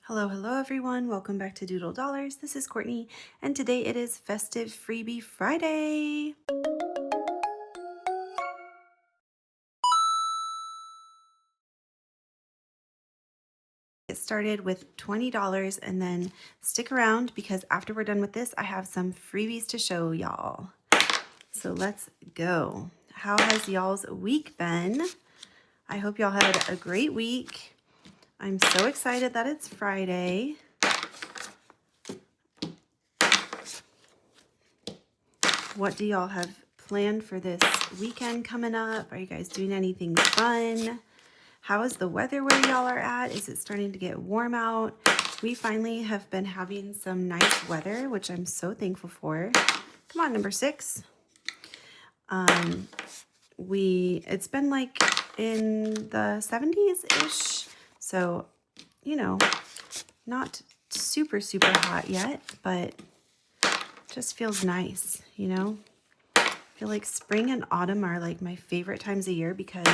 Hello, hello everyone. Welcome back to Doodle Dollars. This is Courtney, and today it is Festive Freebie Friday. Get started with $20 and then stick around because after we're done with this, I have some freebies to show y'all. So let's go. How has y'all's week been? I hope y'all had a great week. I'm so excited that it's Friday. What do y'all have planned for this weekend coming up? Are you guys doing anything fun? How is the weather where y'all are at? Is it starting to get warm out? We finally have been having some nice weather, which I'm so thankful for. Come on, number 6. It's been like in the 70s-ish. So, you know, not super hot yet, but just feels nice, you know? I feel like spring and autumn are like my favorite times of year because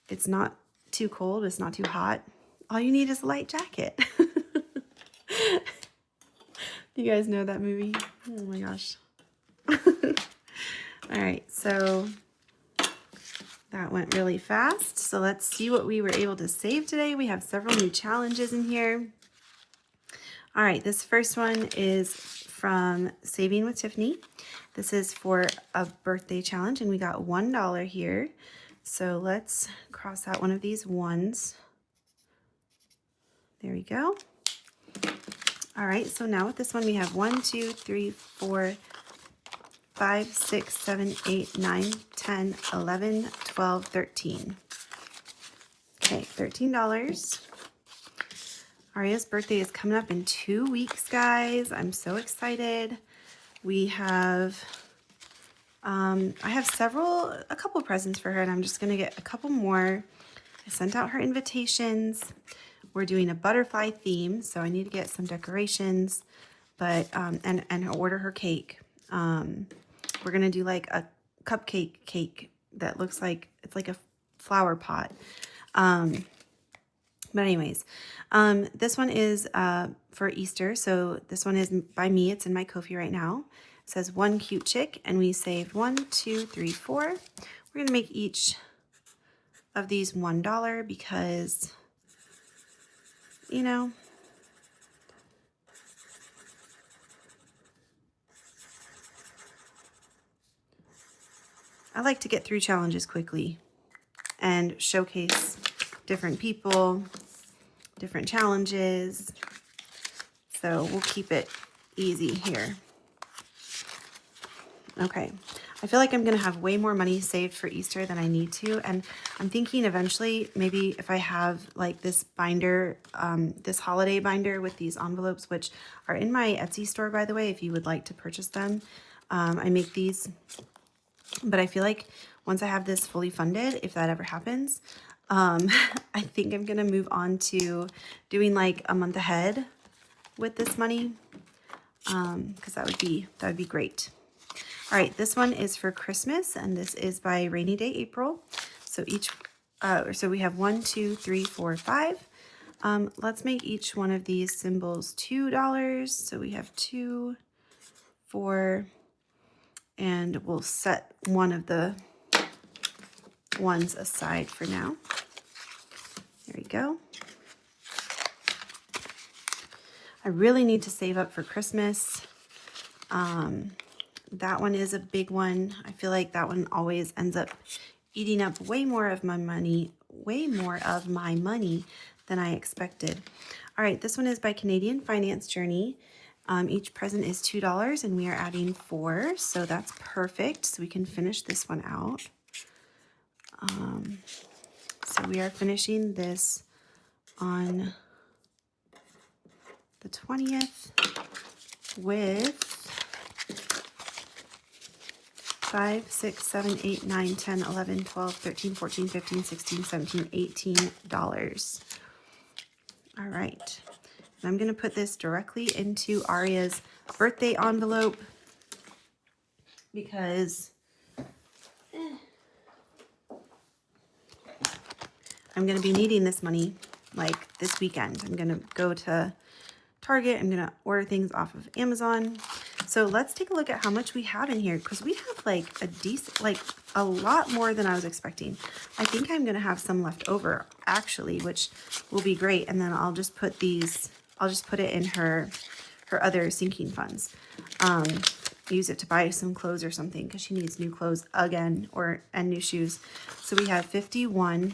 it's not too cold, it's not too hot. All you need is a light jacket. You guys know that movie? Oh my gosh. All right, so that went really fast. So let's see what we were able to save today. We have several new challenges in here. All right, this first one is from Saving with Tiffany. This is for a birthday challenge, and we got $1 here. So let's cross out one of these ones. There we go. All right, so now with this one, we have 1, 2, 3, 4, 5, 6, 7, 8, 9, 10, 11, 12, 13. Okay, $13. Aria's birthday is coming up in 2 weeks, guys. I'm so excited. We have, I have a couple presents for her, and I'm just gonna get a couple more. I sent out her invitations. We're doing a butterfly theme, so I need to get some decorations, but, and order her cake. We're gonna do like a cupcake cake that looks like, it's like a flower pot. But anyways, this one is for Easter. So this one is by me. It's in my Ko-fi right now. It says One Cute Chick, and we saved 1, 2, 3, 4. We're going to make each of these $1 because, you know, I like to get through challenges quickly and showcase different people, different challenges. So we'll keep it easy here. Okay, I feel like I'm gonna have way more money saved for Easter than I need to, and I'm thinking eventually maybe if I have like this binder, this holiday binder with these envelopes, which are in my Etsy store, by the way, if you would like to purchase them. I make these, but I feel like once I have this fully funded, if that ever happens, I think I'm gonna move on to doing like a month ahead with this money, because that would be great. All right, this one is for Christmas, and this is by Rainy Day April. So so we have 1, 2, 3, 4, 5. Let's make each one of these symbols $2. So we have 2, 4, and we'll set one of the ones aside for now. There we go. I really need to save up for Christmas. That one is a big one. I feel like that one always ends up eating up way more of my money than I expected. All right, this one is by Canadian Finance Journey. Each present is $2, and we are adding 4, so that's perfect. So we can finish this one out. So we are finishing this on the 20th with 5, 6, 7, 8, 9, 10, 11, 12, 13, 14, 15, 16, 17, $18. All right. And I'm going to put this directly into Aria's birthday envelope because I'm going to be needing this money like this weekend. I'm going to go to Target. I'm going to order things off of Amazon. So let's take a look at how much we have in here, because we have like a decent, like a lot more than I was expecting. I think I'm going to have some left over actually, which will be great. And then I'll just put these, I'll just put it in her other sinking funds. Use it to buy some clothes or something, because she needs new clothes again, and new shoes. So we have 51,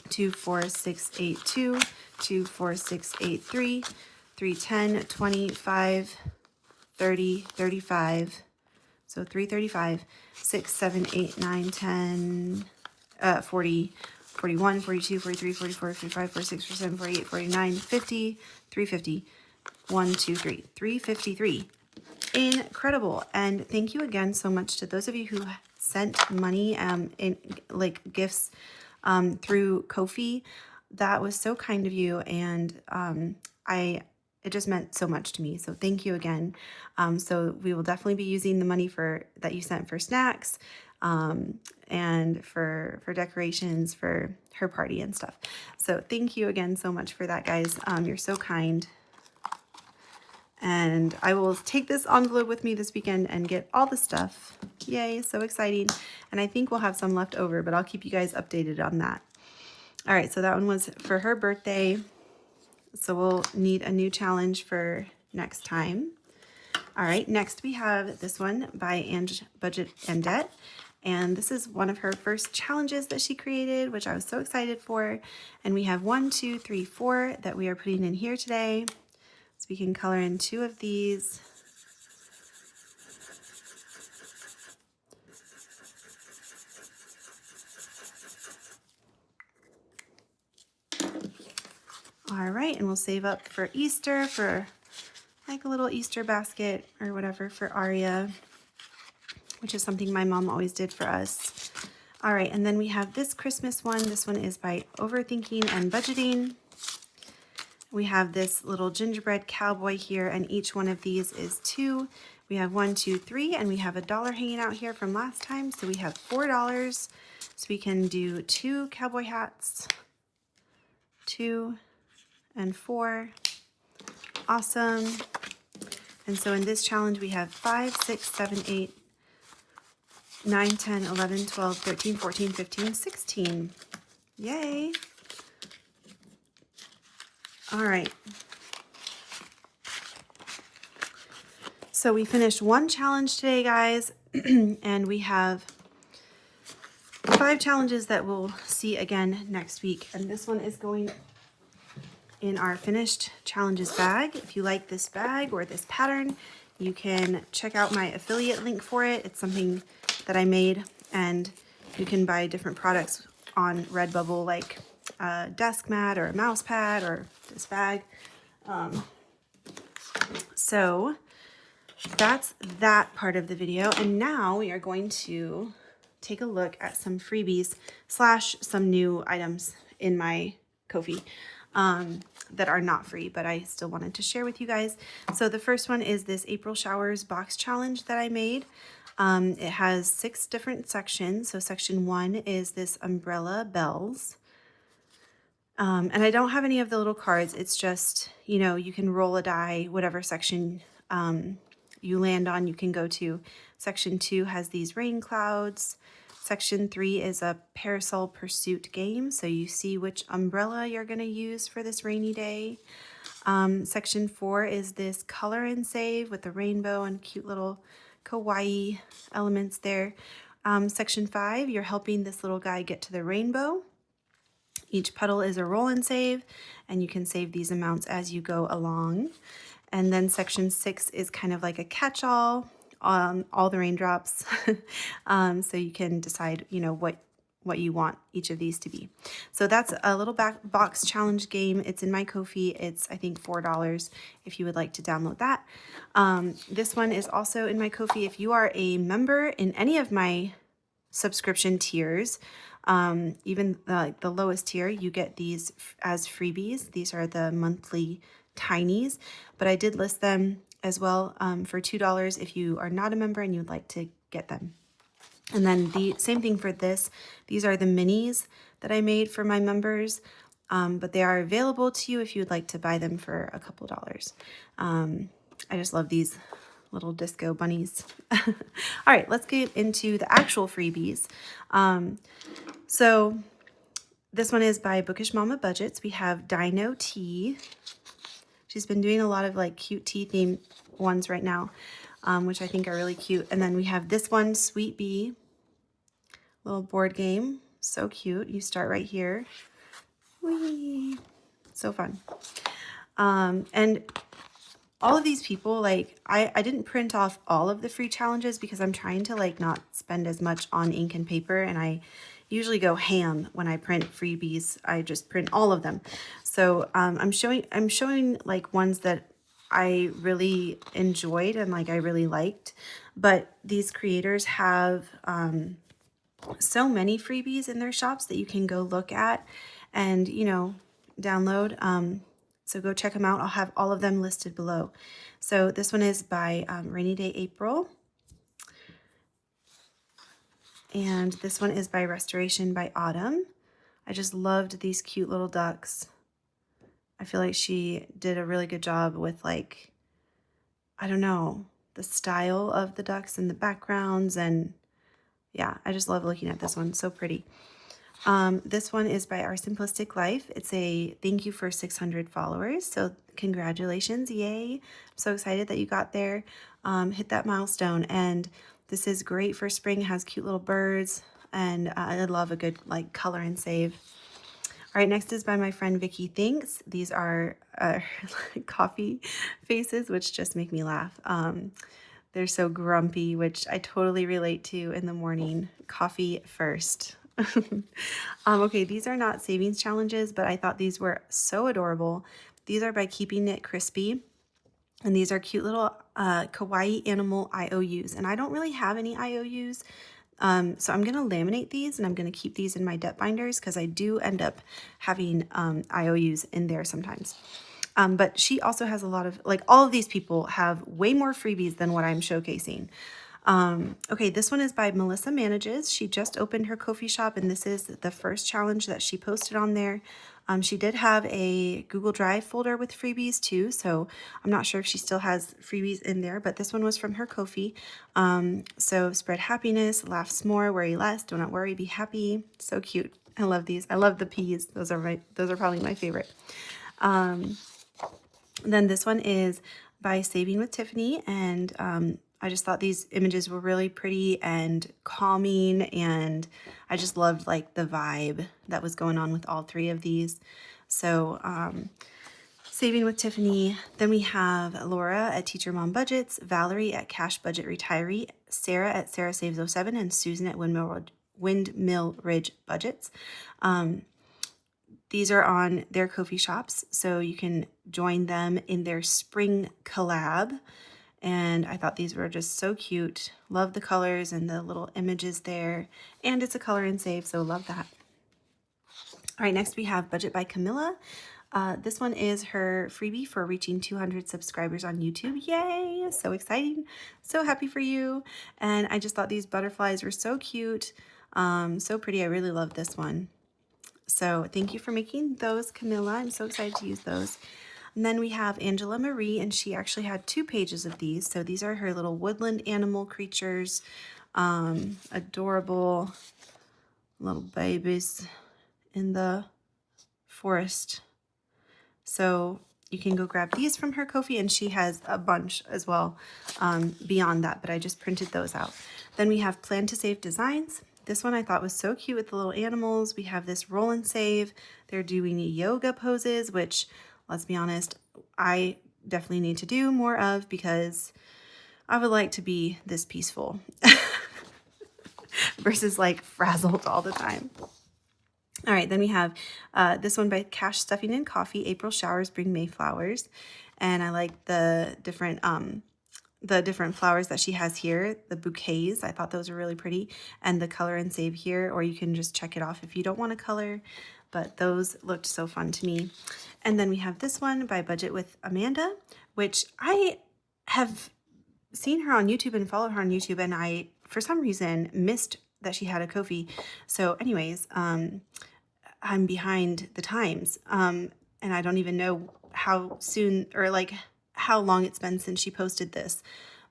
2, 4, 6, 8, 2, 2, 4, 6, 8, 3, 3, 10, 25, 30, 35. So 335, 6, 7, 8, 9, 10, 40, 41, 42, 43, 44, 45, 46, 47, 48, 49, 50, 350, 1, 2, 3, 353. Incredible. And thank you again so much to those of you who sent money in like gifts through Ko-fi. That was so kind of you, and it just meant so much to me. So thank you again. So we will definitely be using the money that you sent for snacks and for decorations for her party and stuff. So thank you again so much for that, guys. You're so kind. And I will take this envelope with me this weekend and get all the stuff. Yay, so exciting. And I think we'll have some left over, but I'll keep you guys updated on that. All right, so that one was for her birthday. So we'll need a new challenge for next time. All right, next we have this one by Ange Budget and Debt. And this is one of her first challenges that she created, which I was so excited for. And we have 1, 2, 3, 4 that we are putting in here today. So we can color in 2 of these. All right, and we'll save up for Easter, for like a little Easter basket or whatever for Aria, which is something my mom always did for us. All right, and then we have this Christmas one. This one is by Overthinking and Budgeting. We have this little gingerbread cowboy here, and each one of these is 2. We have 1, 2, 3, and we have $1 hanging out here from last time, so we have $4. So we can do 2 cowboy hats, 2 and 4. Awesome. And so in this challenge, we have 5, 6, 7, 8, 9, 10, 11, 12, 13, 14, 15, 16. Yay. All right. So we finished one challenge today, guys, and we have 5 challenges that we'll see again next week. And this one is going in our finished challenges bag. If you like this bag or this pattern, you can check out my affiliate link for it. It's something that I made, and you can buy different products on Redbubble, like a desk mat or a mouse pad or this bag. So that's that part of the video. And now we are going to take a look at some freebies / some new items in my Ko-fi that are not free, but I still wanted to share with you guys. So the first one is this April Showers box challenge that I made. It has 6 different sections. So section 1 is this umbrella bells. And I don't have any of the little cards. It's just, you know, you can roll a die, whatever section you land on, you can go to. Section 2 has these rain clouds. Section 3 is a parasol pursuit game. So you see which umbrella you're going to use for this rainy day. Section 4 is this color and save with the rainbow and cute little kawaii elements there. Section 5, you're helping this little guy get to the rainbow. Each petal is a roll and save, and you can save these amounts as you go along. And then section 6 is kind of like a catch-all, all the raindrops. So you can decide, you know, what you want each of these to be. So that's a little box challenge game. It's in my Ko-fi. It's, I think, $4 if you would like to download that. This one is also in my Ko-fi. If you are a member in any of my subscription tiers, even the lowest tier, you get these as freebies. These are the monthly tinies, but I did list them as well for $2 if you are not a member and you'd like to get them. And then the same thing for this. These are the minis that I made for my members. but they are available to you if you would like to buy them for a couple dollars. I just love these little disco bunnies. All right, let's get into the actual freebies. So this one is by Bookish Mama Budgets. We have Dino Tea. She's been doing a lot of like cute tea theme ones right now, which I think are really cute. And then we have this one, Sweet Bee, little board game. So cute. You start right here. Whee! So fun. And all of these people, like, I didn't print off all of the free challenges because I'm trying to like not spend as much on ink and paper, and I usually go ham when I print freebies. I just print all of them. So I'm showing like ones that I really enjoyed and like I really liked, but these creators have so many freebies in their shops that you can go look at and, you know, download. So go check them out. I'll have all of them listed below. So this one is by Rainy Day April. And this one is by Restoration by Autumn. I just loved these cute little ducks. I feel like she did a really good job with, like, I don't know, the style of the ducks and the backgrounds. And yeah, I just love looking at this one. So pretty. This one is by Our Simplistic Life. It's a thank you for 600 followers. So congratulations. Yay. I'm so excited that you got there. Hit that milestone. And this is great for spring. It has cute little birds. And I love a good like color and save. All right, next is by my friend Vicky Thinks. These are coffee faces, which just make me laugh. They're so grumpy, which I totally relate to in the morning. Coffee first. Okay, these are not savings challenges, but I thought these were so adorable. These are by Keeping It Crispy, and these are cute little kawaii animal IOUs, and I don't really have any IOUs, so I'm going to laminate these, and I'm going to keep these in my depth binders because I do end up having IOUs in there sometimes. But she also has a lot of, like, all of these people have way more freebies than what I'm showcasing. Okay, this one is by Melissa Manages. She just opened her Ko-fi shop, and this is the first challenge that she posted on there. She did have a Google Drive folder with freebies too, so I'm not sure if she still has freebies in there, but this one was from her Ko-fi. So spread happiness, laugh s'more, worry less, do not worry, be happy. So cute. I love these. I love the peas. Those are probably my favorite. Then this one is by Saving with Tiffany, and I just thought these images were really pretty and calming, and I just loved like the vibe that was going on with all three of these. So Saving with Tiffany. Then we have Laura at Teacher Mom Budgets, Valerie at Cash Budget Retiree, Sarah at Sarah Saves 07, and Susan at Windmill Ridge Budgets. These are on their Ko-fi shops, so you can join them in their spring collab. And I thought these were just so cute. Love the colors and the little images there. And it's a color and save, so love that. All right, next we have Budget by Camilla. This one is her freebie for reaching 200 subscribers on YouTube. Yay! So exciting. So happy for you. And I just thought these butterflies were so cute. So pretty. I really love this one. So thank you for making those, Camilla. I'm so excited to use those. And then we have Angela Marie, and she actually had 2 pages of these. So these are her little woodland animal creatures. Adorable little babies in the forest. So you can go grab these from her Ko-fi, and she has a bunch as well beyond that, but I just printed those out. Then we have Plan to Save Designs. This one I thought was so cute with the little animals. We have this roll and save. They're doing yoga poses, which, let's be honest, I definitely need to do more of because I would like to be this peaceful versus like frazzled all the time. All right, then we have this one by Cash Stuffing and Coffee, April Showers Bring May Flowers. And I like the different flowers that she has here, the bouquets. I thought those were really pretty. And the color and save here, or you can just check it off if you don't want to color. But those looked so fun to me. And then we have this one by Budget with Amanda, which I have seen her on YouTube and followed her on YouTube, and I, for some reason, missed that she had a Ko-fi. So anyways, I'm behind the times. And I don't even know how soon or like how long it's been since she posted this,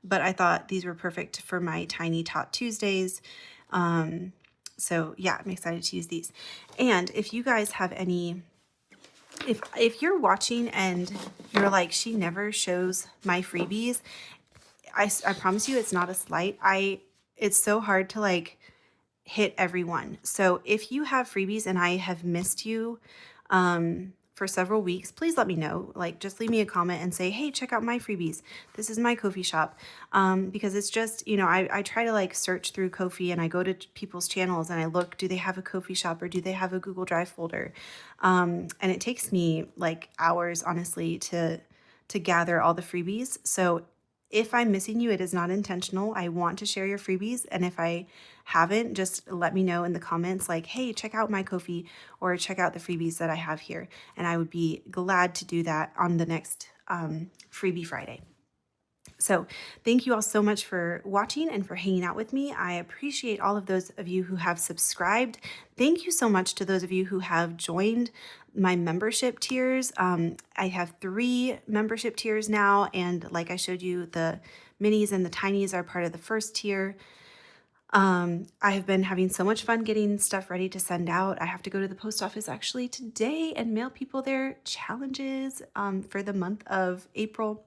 but I thought these were perfect for my Tiny Tot Tuesdays. So yeah, I'm excited to use these. And if you guys have any, if you're watching and you're like, she never shows my freebies, I promise you it's not a slight. It's so hard to like hit everyone. So if you have freebies and I have missed you for several weeks, please let me know. Like, just leave me a comment and say, hey, check out my freebies. This is my Ko-fi shop. Because it's just, you know, I try to like search through Ko-fi and I go to people's channels and I look, do they have a Ko-fi shop or do they have a Google Drive folder? And it takes me like hours, honestly, to gather all the freebies. So if I'm missing you, it is not intentional. I want to share your freebies. And if I haven't, just let me know in the comments like, hey, check out my Ko-fi or check out the freebies that I have here. And I would be glad to do that on the next Freebie Friday. So thank you all so much for watching and for hanging out with me. I appreciate all of those of you who have subscribed. Thank you so much to those of you who have joined my membership tiers. I have 3 membership tiers now, and like I showed you, the minis and the tinies are part of the first tier. I have been having so much fun getting stuff ready to send out. I have to go to the post office actually today and mail people their challenges for the month of April.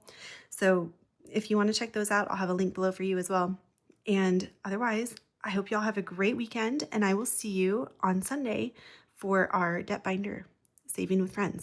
So if you want to check those out, I'll have a link below for you as well. And otherwise, I hope y'all have a great weekend, and I will see you on Sunday for our debt binder, Saving with Friends.